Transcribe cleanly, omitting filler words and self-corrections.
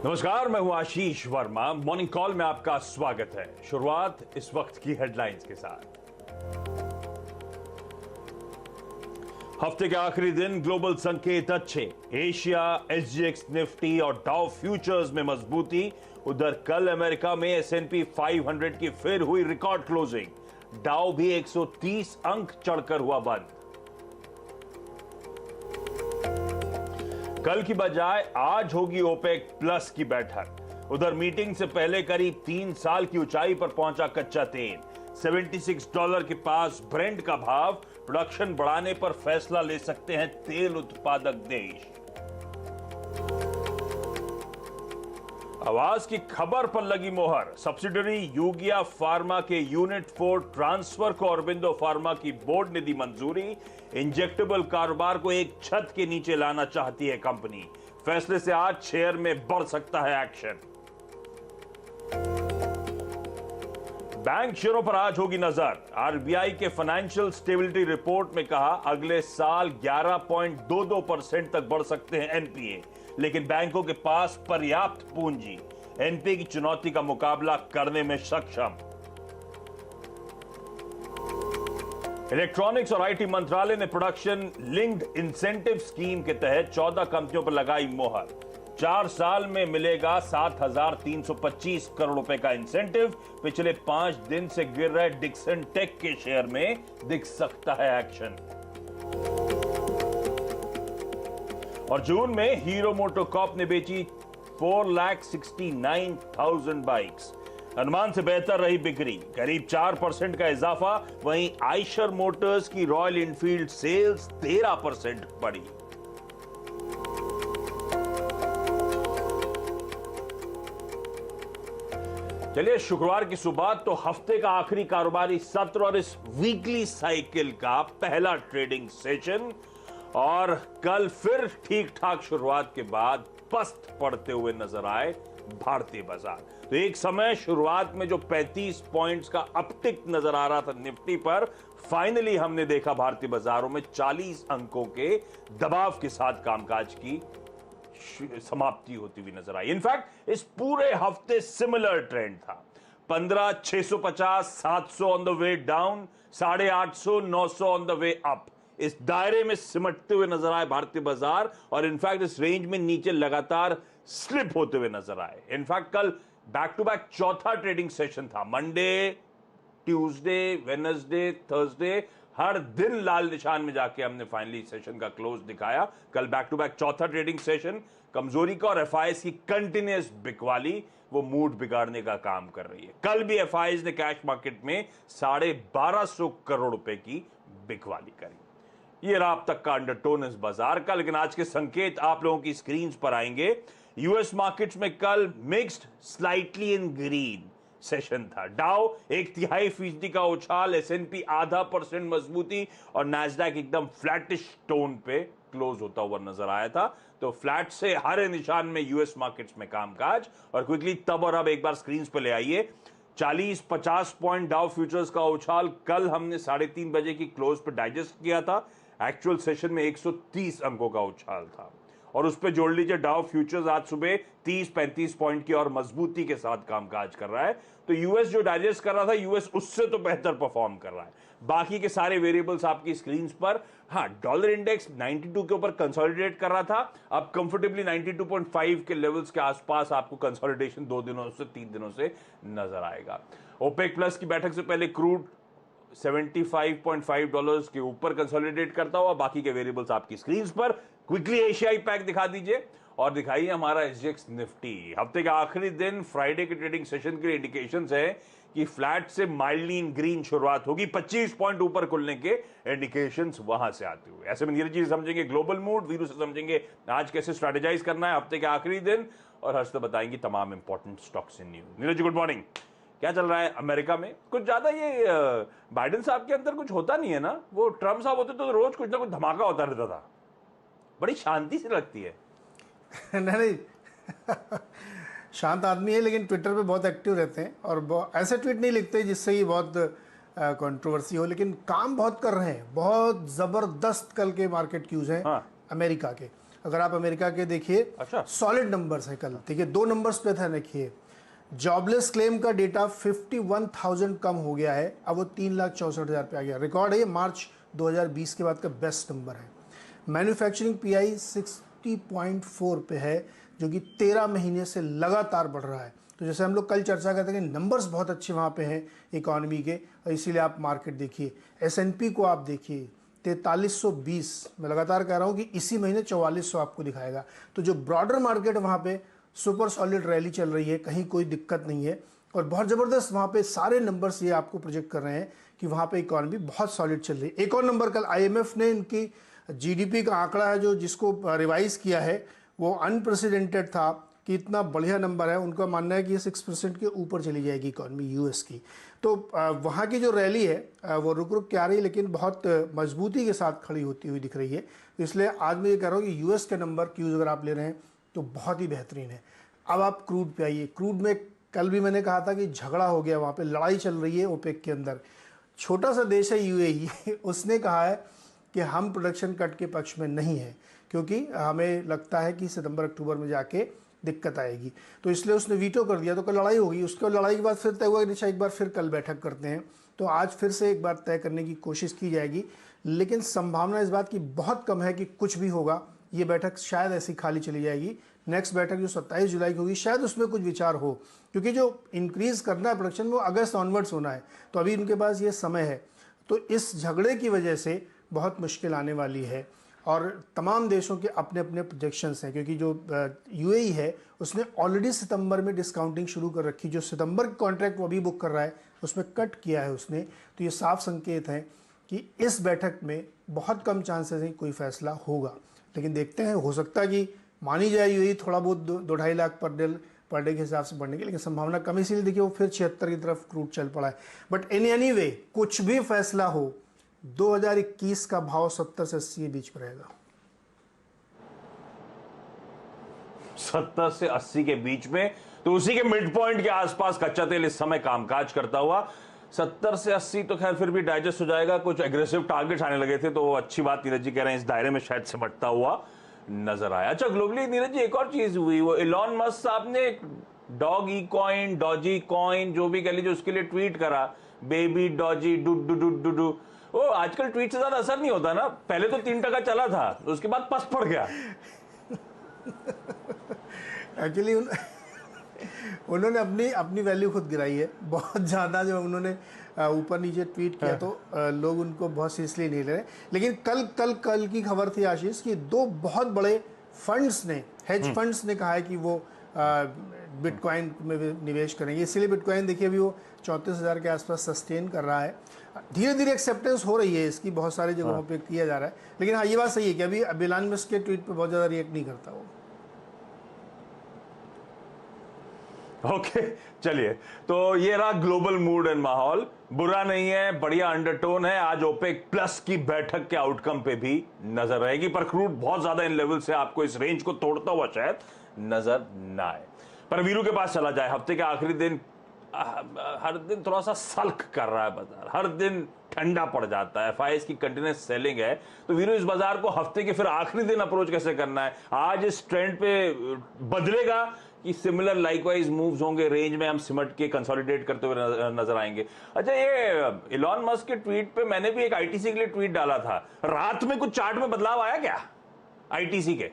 नमस्कार, मैं हूं आशीष वर्मा। मॉर्निंग कॉल में आपका स्वागत है। शुरुआत इस वक्त की हेडलाइंस के साथ। हफ्ते के आखिरी दिन ग्लोबल संकेत अच्छे। एशिया, एसजीएक्स निफ्टी और डाउ फ्यूचर्स में मजबूती। उधर कल अमेरिका में एसएनपी 500 की फिर हुई रिकॉर्ड क्लोजिंग। डाउ भी 130 अंक चढ़कर हुआ बंद। कल की बजाय आज होगी ओपेक प्लस की बैठक। उधर मीटिंग से पहले करीब 3 साल की ऊंचाई पर पहुंचा कच्चा तेल। $76 के पास ब्रेंट का भाव। प्रोडक्शन बढ़ाने पर फैसला ले सकते हैं तेल उत्पादक देश। आवाज की खबर पर लगी मोहर। सब्सिडरी यूगिया फार्मा के यूनिट 4 ट्रांसफर को ऑरोबिंदो फार्मा की बोर्ड ने दी मंजूरी। इंजेक्टेबल कारोबार को एक छत के नीचे लाना चाहती है कंपनी। फैसले से आज शेयर में बढ़ सकता है एक्शन। बैंक शेयरों पर आज होगी नजर। आरबीआई के फाइनेंशियल स्टेबिलिटी रिपोर्ट में कहा अगले साल 11.22% तक बढ़ सकते हैं एनपीए, लेकिन बैंकों के पास पर्याप्त पूंजी एनपीए की चुनौती का मुकाबला करने में सक्षम। इलेक्ट्रॉनिक्स और आईटी मंत्रालय ने प्रोडक्शन लिंक्ड इंसेंटिव स्कीम के तहत 14 कंपनियों पर लगाई मोहर। 4 साल में मिलेगा 7,325 करोड़ रुपए का इंसेंटिव। पिछले 5 दिन से गिर रहे डिक्सन टेक के शेयर में दिख सकता है एक्शन। और जून में हीरो मोटोकॉर्प ने बेची 4,69,000 बाइक्स। अनुमान से बेहतर रही बिक्री, करीब 4% का इजाफा। वहीं आइशर मोटर्स की रॉयल इनफील्ड सेल्स 13% बढ़ी। चलिए, शुक्रवार की सुबह तो हफ्ते का आखिरी कारोबारी सत्र और इस वीकली साइकिल का पहला ट्रेडिंग सेशन। और कल फिर ठीक ठाक शुरुआत के बाद पस्त पड़ते हुए नजर आए भारतीय बाजार। तो एक समय शुरुआत में जो 35 पॉइंट्स का अपटिक नजर आ रहा था निफ्टी पर, फाइनली हमने देखा भारतीय बाजारों में 40 अंकों के दबाव के साथ कामकाज की समाप्ति होती हुई नजर आई। इनफैक्ट इस पूरे हफ्ते सिमिलर ट्रेंड था। 15,650, 700 on the way down, 850, 900 on the way up. इस दायरे में सिमटते हुए नजर आए भारतीय बाजार और इनफैक्ट इस रेंज में नीचे लगातार स्लिप होते हुए नजर आए। इनफैक्ट कल बैक टू बैक चौथा ट्रेडिंग सेशन था। मंडे, ट्यूसडे, वेडनेसडे, थर्सडे, हर दिन लाल निशान में जाके हमने फाइनली सेशन का क्लोज दिखाया। कल बैक टू बैक चौथा ट्रेडिंग सेशन। कमजोरी का और एफआईएस की कंटिन्यूअस बिकवाली वो मूड बिगाड़ने का काम कर रही है। कल भी एफआईएस ने कैश मार्केट में 1250 करोड़ रुपए की बिकवाली करी। ये रहा अब तक का अंडरटोन इस बाजार का। लेकिन आज के संकेत आप लोगों की स्क्रीन पर आएंगे। यूएस मार्केट्स में कल मिक्स्ड, स्लाइटली इन ग्रीन सेशन था। डाउ 0.5% का उछाल, एसएनपी 0.5% मजबूती और नैस्डैक एकदम फ्लैटिश टोन पे क्लोज होता हुआ नजर आया था। तो फ्लैट से हरे निशान में यूएस मार्केट्स में कामकाज। और क्विकली तब और अब एक बार स्क्रीन पे ले आइए। 40-50 पॉइंट डाउ फ्यूचर्स का उछाल कल हमने 3:30 बजे की क्लोज पर डाइजेस्ट किया था। एक्चुअल सेशन में 130 अंकों का उछाल था। और उस पर जोड़ लीजिए डाउ फ्यूचर्स आज सुबह 30-35 पॉइंट की और मजबूती के साथ कामकाज कर रहा है। तो यूएस जो डाइजेस्ट कर रहा था, यूएस उससे तो बेहतर परफॉर्म कर रहा है। बाकी के सारे वेरिएबल्स आपकी स्क्रीन पर। हाँ, डॉलर इंडेक्स 92 के ऊपर कंसोलिडेट कर रहा था। अब कंफर्टेबली 92.5 के लेवल्स के आसपास आपको कंसोलिडेशन 2 दिनों से 3 दिनों से नजर आएगा। ओपेक प्लस की बैठक से पहले क्रूड $75.5 के ऊपर कंसोलिडेट करता हुआ। बाकी के वेरिएबल्स आपकी स्क्रीन पर। क्विकली एशियाई पैक दिखा दीजिए और दिखाइए हमारा एसजीएक्स निफ्टी। हफ्ते का आखिरी दिन फ्राइडे के ट्रेडिंग सेशन के लिए इंडिकेशंस है कि फ्लैट से माइल्डली इन ग्रीन शुरुआत होगी। 25 पॉइंट ऊपर खुलने के इंडिकेशंस वहां से आते हुए। ऐसे में नीरज जी समझेंगे ग्लोबल मूड, वीरू से समझेंगे आज कैसे स्ट्रेटेजाइज करना है हफ्ते के आखिरी दिन, और हर्ष से बताएंगे तमाम important stocks in news. Neeraj ji, good morning. क्या चल रहा है अमेरिका में? कुछ ज्यादा ये बाइडेन साहब के अंदर कुछ होता नहीं है ना? वो ट्रम्प साहब होते तो रोज कुछ ना कुछ धमाका होता रहता था। बड़ी शांति से लगती है। नहीं शांत आदमी है, लेकिन ट्विटर पे बहुत एक्टिव रहते हैं और ऐसे ट्वीट नहीं लिखते जिससे ही बहुत कंट्रोवर्सी हो, लेकिन काम बहुत कर रहे हैं। बहुत ज़बरदस्त कल के मार्केट क्यूज हैं। हाँ। अमेरिका के अगर आप अमेरिका के देखिए, अच्छा। सॉलिड नंबर्स है कल। देखिए 2 नंबर्स पे था, देखिए जॉबलेस क्लेम का डेटा 51,000 कम हो गया है, अब वो 3,64,000 पे आ गया। रिकॉर्ड है, ये मार्च 2020 के बाद का बेस्ट नंबर है। मैन्युफैक्चरिंग पीआई 60.4 पे है, जो कि 13 महीने से लगातार बढ़ रहा है। तो जैसे हम लोग कल चर्चा करते हैं कि नंबर्स बहुत अच्छे वहाँ पे हैं इकोनॉमी के, और इसीलिए आप मार्केट देखिए। S&P को आप देखिए 4320, मैं लगातार कह रहा हूँ कि इसी महीने 4400 आपको दिखाएगा। तो जो ब्रॉडर मार्केट वहाँ पे सुपर सॉलिड रैली चल रही है, कहीं कोई दिक्कत नहीं है, और बहुत ज़बरदस्त वहाँ पे सारे नंबर्स ये आपको प्रोजेक्ट कर रहे हैं कि वहाँ पे इकोनॉमी बहुत सॉलिड चल रही है। एक और नंबर कल IMF ने इनकी GDP का आंकड़ा है जो जिसको रिवाइज किया है, वो अनप्रेसिडेंटेड था कि इतना बढ़िया नंबर है। उनका मानना है कि ये 6% के ऊपर चली जाएगी इकोनॉमी US की। तो वहाँ की जो रैली है वो रुक रुक के आ रही है, लेकिन बहुत मजबूती के साथ खड़ी होती हुई दिख रही है। तो इसलिए आज मैं ये कह रहा हूँ कि US के नंबर क्यूज अगर आप ले रहे हैं तो बहुत ही बेहतरीन है। अब आप क्रूड पे आइए। क्रूड में कल भी मैंने कहा था कि झगड़ा हो गया, वहाँ पे लड़ाई चल रही है ओपेक के अंदर। छोटा सा देश है UAE उसने कहा है कि हम प्रोडक्शन कट के पक्ष में नहीं है, क्योंकि हमें लगता है कि सितंबर अक्टूबर में जाके दिक्कत आएगी, तो इसलिए उसने वीटो कर दिया। तो कल लड़ाई होगी, उसके लड़ाई के बाद फिर तय हुआ कि अच्छा एक बार फिर कल बैठक करते हैं। तो आज फिर से एक बार तय करने की कोशिश की जाएगी, लेकिन संभावना इस बात की बहुत कम है कि कुछ भी होगा। ये बैठक शायद ऐसी खाली चली जाएगी। नेक्स्ट बैठक जो 27 जुलाई की होगी, शायद उसमें कुछ विचार हो, क्योंकि जो इंक्रीज करना है प्रोडक्शन वो अगस्त ऑनवर्ड्स होना है, तो अभी उनके पास ये समय है। तो इस झगड़े की वजह से बहुत मुश्किल आने वाली है, और तमाम देशों के अपने अपने प्रोजेक्शंस हैं, क्योंकि जो UAE है उसने ऑलरेडी सितंबर में डिस्काउंटिंग शुरू कर रखी। जो सितंबर के कॉन्ट्रैक्ट वो अभी बुक कर रहा है उसमें कट किया है उसने। तो ये साफ संकेत है कि इस बैठक में बहुत कम चांसेस है कोई फैसला होगा, लेकिन देखते हैं। हो सकता है कि मानी जाए UAE थोड़ा बहुत 2-2.5 लाख पर डे के हिसाब से बढ़ने की, लेकिन संभावना कम, इसीलिए देखिए वो फिर 76 की तरफ क्रूड चल पड़ा है। बट इन एनी वे कुछ भी फैसला हो, 2021 का भाव 70 से 80 के बीच में रहेगा। 70 से 80 के बीच में, तो उसी के मिड पॉइंट के आसपास कच्चा तेल इस समय कामकाज करता हुआ। 70 से 80 तो खैर फिर भी डाइजेस्ट हो जाएगा। कुछ एग्रेसिव टारगेट्स आने लगे थे, तो अच्छी बात नीरज जी कह रहे हैं इस दायरे में शायद सिमटता हुआ नजर आया। अच्छा, ग्लोबली नीरज जी एक और चीज हुई, वो इलॉन मस्क साहब ने dog E coin, Doge coin, जो भी कह लीजिए, उसके लिए ट्वीट करा, baby Doge do do do do do. वो आजकल ट्वीट से ज्यादा असर नहीं होता ना, पहले तो 3% चला था, उसके बाद पस पड़ गया। एक्चुअली उन्होंने अपनी वैल्यू खुद गिराई है बहुत ज़्यादा। जब उन्होंने ऊपर नीचे ट्वीट किया तो लोग उनको बहुत सीरियसली नहीं ले रहे। लेकिन कल की खबर थी आशीष कि 2 बहुत बड़े फंड्स ने, हेज फंड्स ने कहा है कि वो बिटकॉइन में निवेश करेंगे। इसीलिए बिटकॉइन देखिए अभी वो 34,000 के आसपास सस्टेन कर रहा है। धीरे धीरे एक्सेप्टेंस हो रही है इसकी, बहुत सारी जगहों पे किया जा रहा है। लेकिन हाँ, ये बात सही है कि अभी इलॉन मस्क के ट्वीट पे बहुत ज़्यादा रिएक्ट नहीं करता वो। ओके, चलिए, तो ये रहा ग्लोबल मूड एंड माहौल। बुरा नहीं है, बढ़िया अंडरटोन है। आज ओपेक प्लस की बैठक के आउटकम पे भी नजर रहेगी, पर क्रूड बहुत ज्यादा इन लेवल से आपको इस रेंज को तोड़ता हुआ शायद नजर ना आए। पर वीरू के पास चला जाए, हफ्ते के आखिरी दिन हर दिन थोड़ा सा सल्क कर रहा है बाजार, हर दिन ठंडा पड़ जाता है। FIs की कंटिन्यूस सेलिंग है, तो वीरू इस बाजार को हफ्ते के फिर आखिरी दिन अप्रोच कैसे करना है? आज इस ट्रेंड पे बदलेगा कि सिमिलर लाइकवाइज मूव्स होंगे, रेंज में हम सिमट के कंसोलिडेट करते हुए नजर आएंगे? अच्छा, ये इलॉन मस्क के ट्वीट पे मैंने भी एक ITC के लिए ट्वीट डाला था, रात में कुछ चार्ट में बदलाव आया क्या ITC के?